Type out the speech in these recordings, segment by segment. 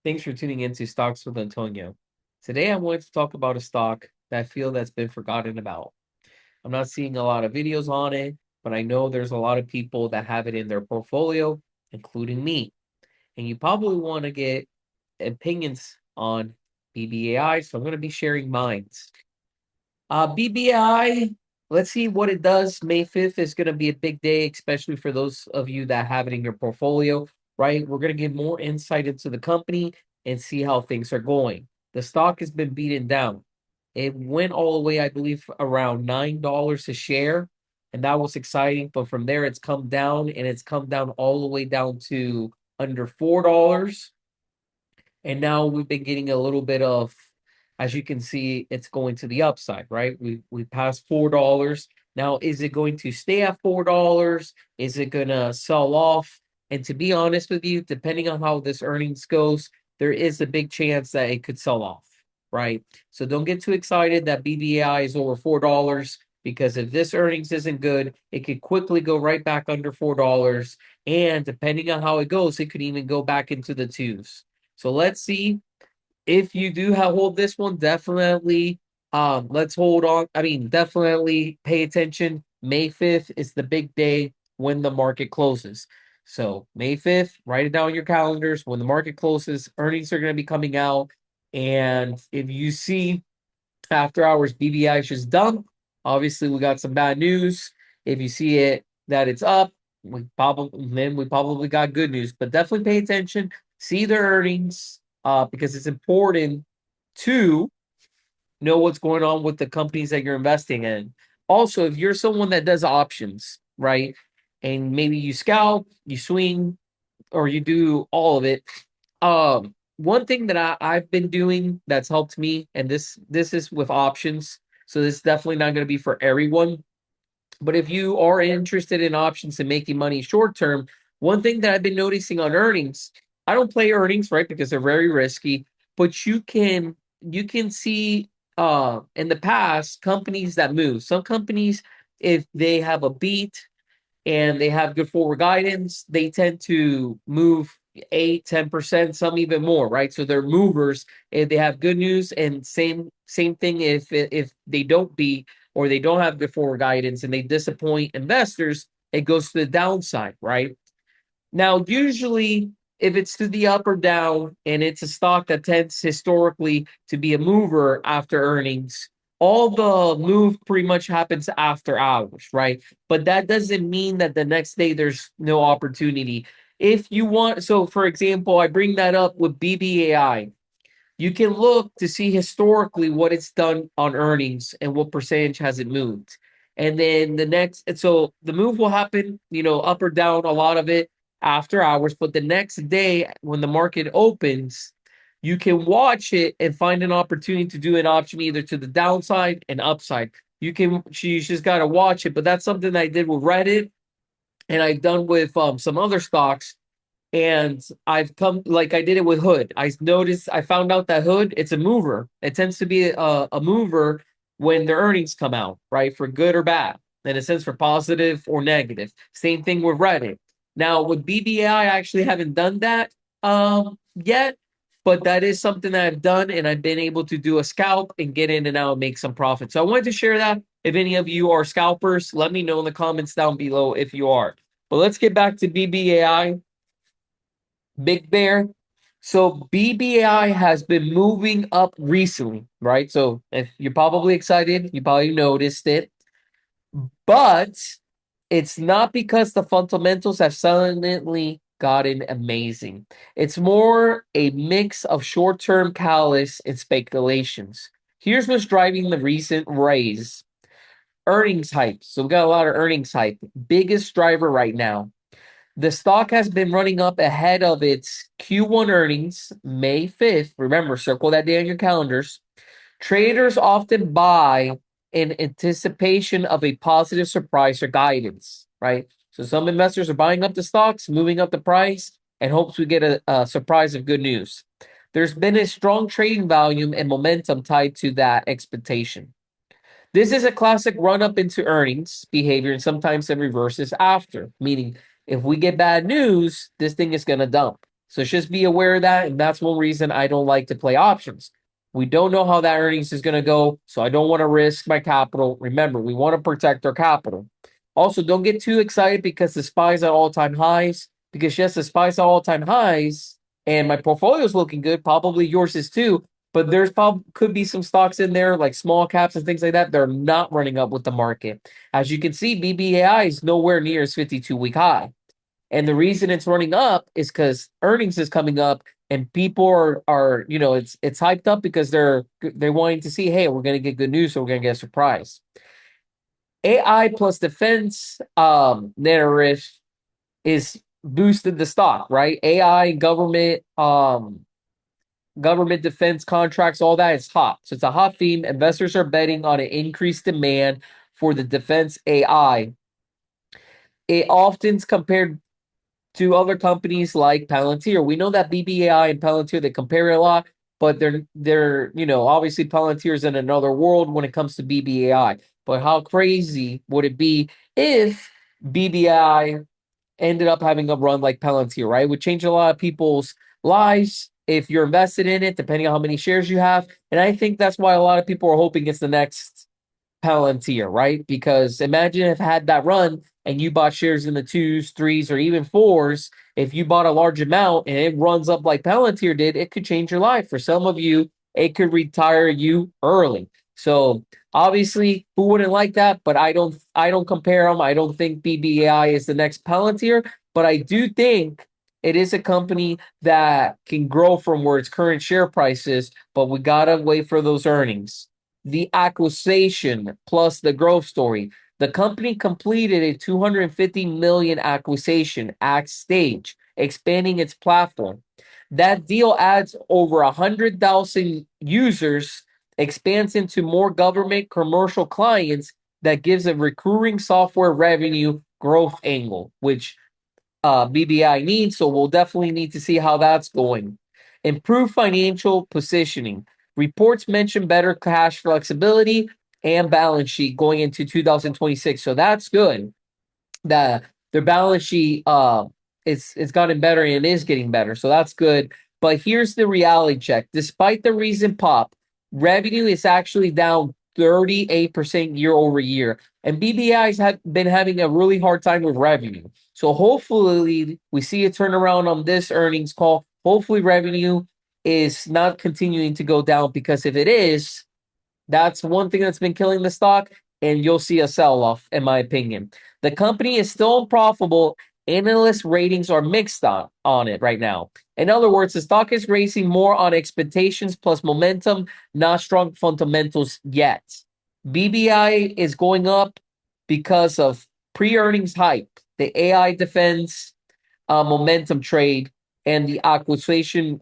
Thanks for tuning in to Stocks with Antonio. Today I wanted to talk about a stock that I feel that's been forgotten about. I'm not seeing a lot of videos on it, but I know there's a lot of people that have it in their portfolio, including me. And you probably want to get opinions on BBAI, so I'm going to be sharing mine. BBAI, let's see what it does. May 5th is going to be a big day, especially for those of you that have it in your portfolio, right? We're going to get more insight into the company and see how things are going. The stock has been beaten down. It went all the way, I believe, around $9 a share, and that was exciting. But from there, it's come down, and it's come down all the way down to under $4. And now we've been getting a little bit of, as you can see, it's going to the upside, right? We passed $4. Now, is it going to stay at $4? Is it gonna sell off? And to be honest with you, depending on how this earnings goes, there is a big chance that it could sell off, right? So don't get too excited that BBAI is over $4 because if this earnings isn't good, it could quickly go right back under $4. And depending on how it goes, it could even go back into the twos. So let's see if you do hold this one. Definitely, let's hold on. I mean, definitely pay attention. May 5th is the big day when the market closes. So May 5th, write it down on your calendars. When the market closes, earnings are going to be coming out. And if you see after hours BBI is just dump, obviously we got some bad news. If you see it that it's up, we probably got good news. But definitely pay attention, see their earnings, because it's important to know what's going on with the companies that you're investing in. Also, if you're someone that does options, right, and maybe you scalp, you swing, or you do all of it. One thing that I've been doing that's helped me, and this is with options, so this is definitely not going to be for everyone. But if you are interested in options and making money short term, one thing that I've been noticing on earnings, I don't play earnings, right, because they're very risky, but you can see in the past companies that move. Some companies, if they have a beat and they have good forward guidance, they tend to move 8, 10%, some even more, right? So they're movers if they have good news, and same thing if they don't beat or they don't have good forward guidance and they disappoint investors, it goes to the downside, right? Now, usually, if it's to the up or down and it's a stock that tends historically to be a mover after earnings, all the move pretty much happens after hours, right? But that doesn't mean that the next day there's no opportunity. If you want, so for example, I bring that up with BBAI. You can look to see historically what it's done on earnings and what percentage has it moved. And then so the move will happen, up or down, a lot of it after hours. But the next day, when the market opens, you can watch it and find an opportunity to do an option either to the downside and upside. You just got to watch it. But that's something that I did with Reddit and I've done with some other stocks, and I've come like I did it with Hood. I found out that Hood, it's a mover. It tends to be a mover when their earnings come out, right? For good or bad. In a sense, for positive or negative. Same thing with Reddit. Now with BBAI, I actually haven't done that yet, but that is something that I've done, and I've been able to do a scalp and get in and out and make some profit. So I wanted to share that. If any of you are scalpers, let me know in the comments down below if you are. But let's get back to BBAI. Big Bear. So BBAI has been moving up recently, right? So if you're probably excited, you probably noticed it, but it's not because the fundamentals have suddenly gotten amazing. It's more a mix of short-term callous and speculations. Here's what's driving the recent raise. Earnings hype. So we got a lot of earnings hype. Biggest driver right now. The stock has been running up ahead of its Q1 earnings, May 5th. Remember, circle that day on your calendars. Traders often buy in anticipation of a positive surprise or guidance, right? So some investors are buying up the stocks, moving up the price, and hopes we get a surprise of good news. There's been a strong trading volume and momentum tied to that expectation. This is a classic run up into earnings behavior, and sometimes it reverses after, meaning if we get bad news, this thing is going to dump. So just be aware of that. And that's one reason I don't like to play options. We don't know how that earnings is going to go. So I don't want to risk my capital. Remember, we want to protect our capital. Also, don't get too excited because the SPY's at all-time highs. Because yes, the SPY's at all-time highs, and my portfolio is looking good. Probably yours is too. But there's probably could be some stocks in there like small caps and things like that. They're not running up with the market. As you can see, BBAI is nowhere near its 52-week high. And the reason it's running up is because earnings is coming up and people are it's hyped up because they're wanting to see, hey, we're gonna get good news, so we're gonna get a surprise. AI plus defense narrative is boosted the stock, right? AI, government defense contracts, all that is hot. So it's a hot theme. Investors are betting on an increased demand for the defense AI. It often's compared to other companies like Palantir. We know that BBAI and Palantir, they compare a lot, but they're obviously Palantir's in another world when it comes to BBAI. But how crazy would it be if BBAI ended up having a run like Palantir, right? It would change a lot of people's lives if you're invested in it, depending on how many shares you have. And I think that's why a lot of people are hoping it's the next Palantir, right? Because imagine if it had that run and you bought shares in the twos, threes, or even fours. If you bought a large amount and it runs up like Palantir did, it could change your life. For some of you, it could retire you early. So obviously, who wouldn't like that? But I don't compare them. I don't think BBAI is the next Palantir, but I do think it is a company that can grow from where its current share price is, but we gotta wait for those earnings. The acquisition plus the growth story. The company completed a 250 million acquisition at stage, expanding its platform. That deal adds over 100,000 users, expands into more government commercial clients that gives a recurring software revenue growth angle, which BBI needs. So we'll definitely need to see how that's going. Improve financial positioning. Reports mention better cash flexibility and balance sheet going into 2026. So that's good. That their balance sheet it's gotten better and is getting better. So that's good. But here's the reality check. Despite the recent pop, revenue is actually down 38% year over year. And BBI's have been having a really hard time with revenue. So hopefully we see a turnaround on this earnings call. Hopefully revenue is not continuing to go down because if it is, that's one thing that's been killing the stock, and you'll see a sell off, in my opinion. The company is still profitable. Analyst ratings are mixed on it right now. In other words, the stock is racing more on expectations plus momentum, not strong fundamentals yet. BBI is going up because of pre earnings hype, the AI defense momentum trade, and the acquisition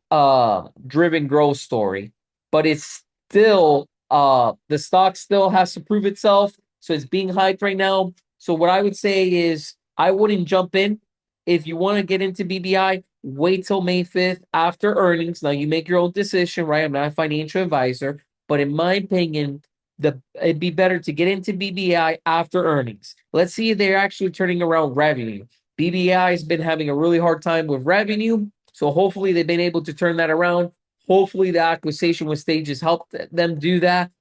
driven growth story. But it's still the stock still has to prove itself. So it's being hyped right now. So what I would say is I wouldn't jump in. If you want to get into BBI, wait till May 5th after earnings. Now you make your own decision, right? I'm not a financial advisor, but in my opinion, it'd be better to get into BBI after earnings. Let's see if they're actually turning around revenue. BBI has been having a really hard time with revenue, so hopefully they've been able to turn that around. Hopefully the acquisition with Stages helped them do that,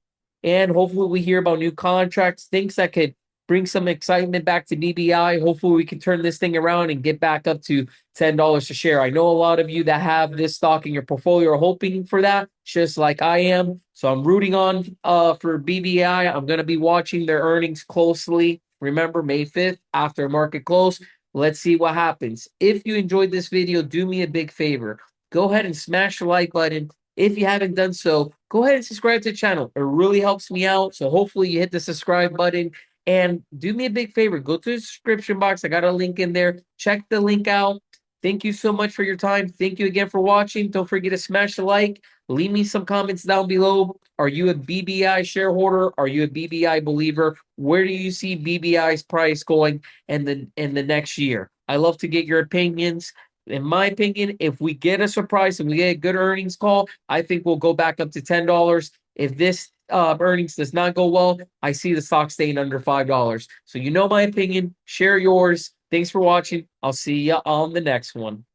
and hopefully we hear about new contracts, things that could bring some excitement back to BBI. Hopefully we can turn this thing around and get back up to $10 a share. I know a lot of you that have this stock in your portfolio are hoping for that, just like I am. So I'm rooting on for BBI. I'm going to be watching their earnings closely. Remember, May 5th after market close. Let's see what happens. If you enjoyed this video, do me a big favor. Go ahead and smash the like button. If you haven't done so, go ahead and subscribe to the channel. It really helps me out. So hopefully you hit the subscribe button. And do me a big favor. Go to the description box. I got a link in there. Check the link out. Thank you so much for your time. Thank you again for watching. Don't forget to smash the like. Leave me some comments down below. Are you a BBI shareholder? Are you a BBI believer? Where do you see BBI's price going in the next year? I love to get your opinions. In my opinion, if we get a surprise and we get a good earnings call, I think we'll go back up to $10. If this earnings does not go well, I see the stock staying under $5. So you know my opinion. Share yours. Thanks for watching. I'll see you on the next one.